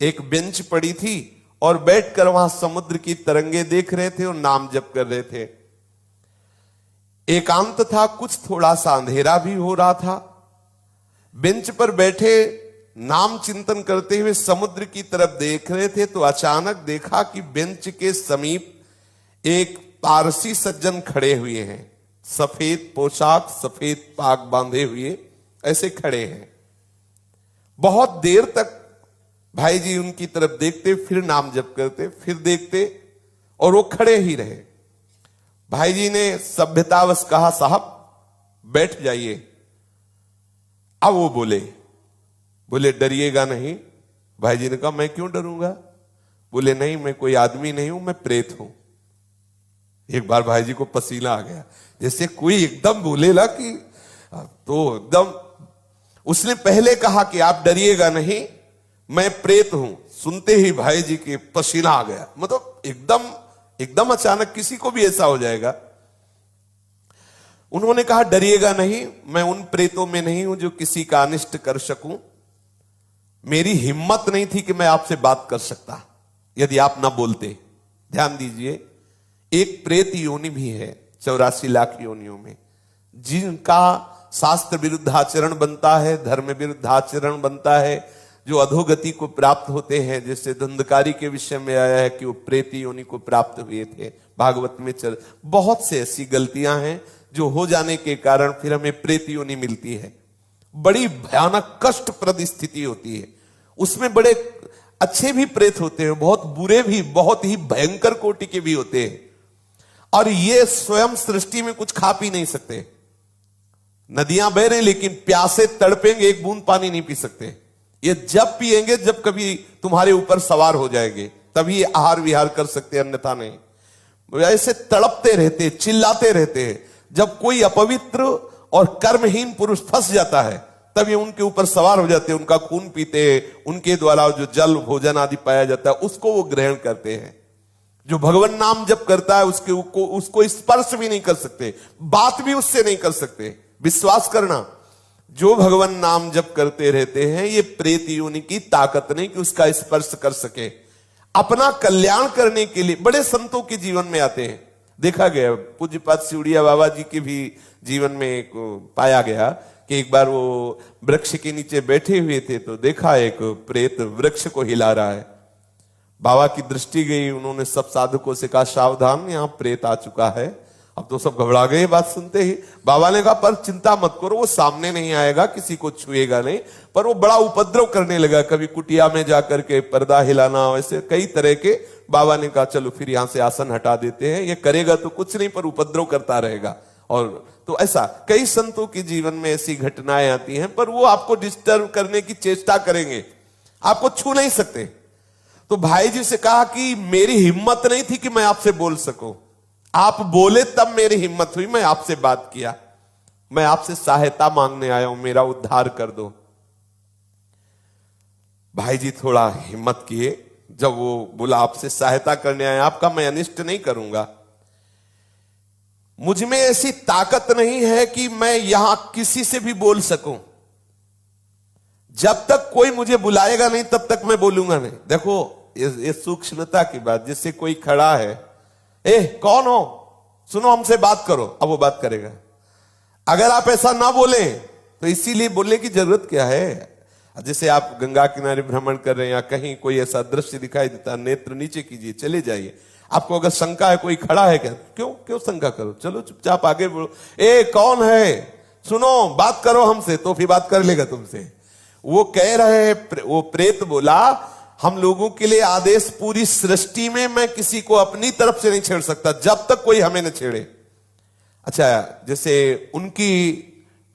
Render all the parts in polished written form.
एक बेंच पड़ी थी और बैठकर वहां समुद्र की तरंगे देख रहे थे और नाम जप कर रहे थे। एकांत था, कुछ थोड़ा सा अंधेरा भी हो रहा था। बेंच पर बैठे नाम चिंतन करते हुए समुद्र की तरफ देख रहे थे तो अचानक देखा कि बेंच के समीप एक पारसी सज्जन खड़े हुए हैं। सफेद पोशाक, सफेद पाग बांधे हुए ऐसे खड़े हैं। बहुत देर तक भाई जी उनकी तरफ देखते, फिर नाम जप करते, फिर देखते और वो खड़े ही रहे। भाई जी ने सभ्यतावश कहा, साहब बैठ जाइए। अब वो बोले डरिएगा नहीं। भाई जी ने कहा, मैं क्यों डरूंगा? बोले नहीं, मैं कोई आदमी नहीं हूं, मैं प्रेत हूं। एक बार भाई जी को पसीना आ गया, जैसे कोई एकदम बोलेला कि तो एकदम। उसने पहले कहा कि आप डरिएगा नहीं, मैं प्रेत हूं। सुनते ही भाई जी के पसीना आ गया। मतलब एकदम अचानक किसी को भी ऐसा हो जाएगा। उन्होंने कहा, डरिएगा नहीं, मैं उन प्रेतों में नहीं हूं जो किसी का अनिष्ट कर सकूं। मेरी हिम्मत नहीं थी कि मैं आपसे बात कर सकता यदि आप ना बोलते। ध्यान दीजिए, एक प्रेत योनि भी है 84 लाख योनियों में, जिनका शास्त्र विरुद्ध आचरण बनता है, धर्म विरुद्ध आचरण बनता है, जो अधोगति को प्राप्त होते हैं। जैसे धुंधकारी के विषय में आया है कि वो प्रेत योनि को प्राप्त हुए थे, भागवत में चल। बहुत से ऐसी गलतियां हैं जो हो जाने के कारण फिर हमें प्रेत योनि मिलती है। बड़ी भयानक कष्टप्रद स्थिति होती है। उसमें बड़े अच्छे भी प्रेत होते हैं, बहुत बुरे भी, बहुत ही भयंकर कोटि के भी होते हैं। और ये स्वयं सृष्टि में कुछ खा पी नहीं सकते। नदियां बह रही लेकिन प्यासे तड़पेंगे, एक बूंद पानी नहीं पी सकते। ये जब पिएंगे जब कभी तुम्हारे ऊपर सवार हो जाएंगे, तभी आहार विहार कर सकते, अन्यथा नहीं। ऐसे तड़पते रहते, चिल्लाते रहते हैं। जब कोई अपवित्र और कर्महीन पुरुष फंस जाता है तब ये उनके ऊपर सवार हो जाते हैं, उनका खून पीते हैं, उनके द्वारा जो जल भोजन आदि पाया जाता है उसको वो ग्रहण करते हैं। जो भगवान नाम जप करता है उसको स्पर्श भी नहीं कर सकते, बात भी उससे नहीं कर सकते। विश्वास करना, जो भगवान नाम जप करते रहते हैं, ये प्रेत योनि की ताकत नहीं कि उसका स्पर्श कर सके। अपना कल्याण करने के लिए बड़े संतों के जीवन में आते हैं। देखा गया पूज्यपाद सिउड़िया बाबा जी के भी जीवन में एक पाया गया कि एक बार वो वृक्ष के नीचे बैठे हुए थे तो देखा एक प्रेत वृक्ष को हिला रहा है। बाबा की दृष्टि गई, उन्होंने सब साधकों से कहा, सावधान, यहां प्रेत आ चुका है। अब तो सब घबरा गए बात सुनते ही। बाबा ने कहा, पर चिंता मत करो, वो सामने नहीं आएगा, किसी को छुएगा नहीं। पर वो बड़ा उपद्रव करने लगा, कभी कुटिया में जाकर के पर्दा हिलाना, ऐसे कई तरह के। बाबा ने कहा, चलो फिर यहां से आसन हटा देते हैं, ये करेगा तो कुछ नहीं पर उपद्रव करता रहेगा। और तो ऐसा कई संतों के जीवन में ऐसी घटनाएं आती हैं, पर वो आपको डिस्टर्ब करने की चेष्टा करेंगे, आपको छू नहीं सकते। तो भाई जी से कहा कि मेरी हिम्मत नहीं थी कि मैं आपसे बोल सकूं, आप बोले तब मेरी हिम्मत हुई, मैं आपसे बात किया। मैं आपसे सहायता मांगने आया हूं, मेरा उद्धार कर दो। भाई जी थोड़ा हिम्मत किए, जब वो बोला आपसे सहायता करने आया, आपका मैं अनिष्ट नहीं करूंगा। मुझ में ऐसी ताकत नहीं है कि मैं यहां किसी से भी बोल सकूं। जब तक कोई मुझे बुलाएगा नहीं तब तक मैं बोलूंगा नहीं। देखो ये सूक्ष्मता की बात। जिससे कोई खड़ा है, ए कौन हो, सुनो हमसे बात करो, अब वो बात करेगा। अगर आप ऐसा ना बोले तो इसीलिए बोलने की जरूरत क्या है। जैसे आप गंगा किनारे भ्रमण कर रहे हैं या कहीं कोई ऐसा दृश्य दिखाई देता, नेत्र नीचे कीजिए, चले जाइए। आपको अगर शंका है कोई खड़ा है क्या, क्यों शंका करो, चलो चुपचाप आगे बढ़ो। ए कौन है, सुनो बात करो हमसे, तो फिर बात कर लेगा तुमसे। वो कह रहे हैं, वो प्रेत बोला, हम लोगों के लिए आदेश, पूरी सृष्टि में मैं किसी को अपनी तरफ से नहीं छेड़ सकता जब तक कोई हमें न छेड़े। अच्छा, जैसे उनकी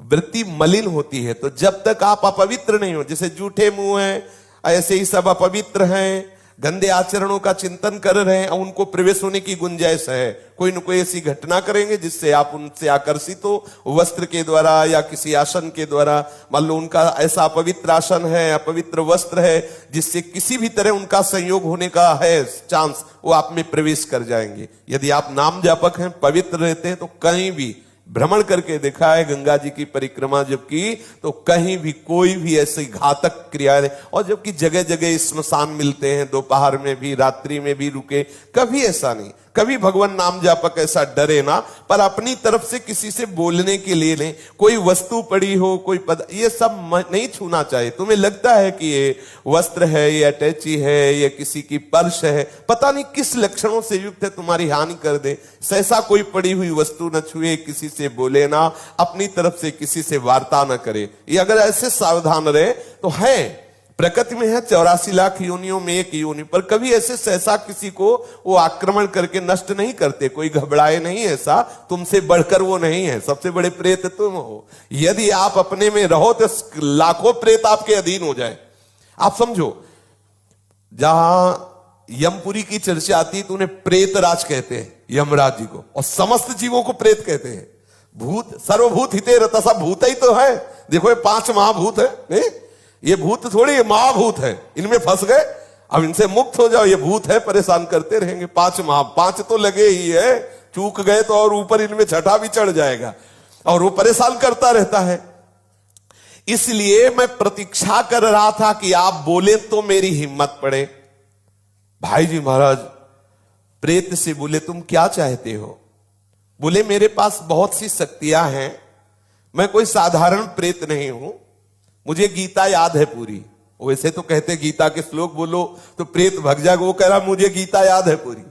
वृत्ति मलिन होती है, तो जब तक आप अपवित्र नहीं हो, जैसे जूठे मुंह हैं, ऐसे ही सब अपवित्र हैं, गंदे आचरणों का चिंतन कर रहे हैं, उनको प्रवेश होने की गुंजाइश है। कोई न कोई ऐसी घटना करेंगे जिससे आप उनसे आकर्षित हो, वस्त्र के द्वारा या किसी आसन के द्वारा। मान लो उनका ऐसा अपवित्र आसन है, अपवित्र वस्त्र है, जिससे किसी भी तरह उनका संयोग होने का है चांस, वो आप में प्रवेश कर जाएंगे। यदि आप नाम जापक हैं, पवित्र रहते हैं, तो कहीं भी भ्रमण करके देखा है, गंगा जी की परिक्रमा जब की तो कहीं भी कोई भी ऐसी घातक क्रिया नहीं। और जबकि जगह जगह स्मशान मिलते हैं, दोपहर में भी रात्रि में भी रुके, कभी ऐसा नहीं, कभी भगवान नाम जापक ऐसा डरे ना, पर अपनी तरफ से किसी से बोलने के लिए नहीं। कोई वस्तु पड़ी हो, कोई पद, ये सब नहीं छूना चाहिए। तुम्हें लगता है कि ये वस्त्र है, ये अटैची है, ये किसी की पर्स है, पता नहीं किस लक्षणों से युक्त है, तुम्हारी हानि कर दे, ऐसा कोई पड़ी हुई वस्तु न छुए, किसी से बोले ना, अपनी तरफ से किसी से वार्ता न करे। ये अगर ऐसे सावधान रहे तो है, प्रकृति में है 84 लाख योनियों में एक योनि, पर कभी ऐसे सहसा किसी को वो आक्रमण करके नष्ट नहीं करते। कोई घबराए नहीं, ऐसा तुमसे बढ़कर वो नहीं है। सबसे बड़े प्रेत तुम हो। यदि आप अपने में रहो तो लाखों प्रेत आपके अधीन हो जाए। आप समझो, जहां यमपुरी की चर्चा आती है तो उन्हें प्रेतराज कहते हैं, यमराज जी को, और समस्त जीवों को प्रेत कहते हैं। भूत सर्वभूत हिते रतसा, भूत ही तो है। देखो ये 5 महाभूत है, नहीं ये भूत थोड़ी, ये महाभूत है। इनमें फंस गए, अब इनसे मुक्त हो जाओ। ये भूत है, परेशान करते रहेंगे। 5 तो लगे ही है, चूक गए तो और ऊपर इनमें छठा भी चढ़ जाएगा, और वो परेशान करता रहता है। इसलिए मैं प्रतीक्षा कर रहा था कि आप बोले तो मेरी हिम्मत पड़े। भाई जी महाराज प्रेत से बोले, तुम क्या चाहते हो? बोले, मेरे पास बहुत सी शक्तियां हैं, मैं कोई साधारण प्रेत नहीं हूं, मुझे गीता याद है पूरी। वैसे तो कहते गीता के श्लोक बोलो तो प्रेत भग जाएगा, वो कह रहा मुझे गीता याद है पूरी।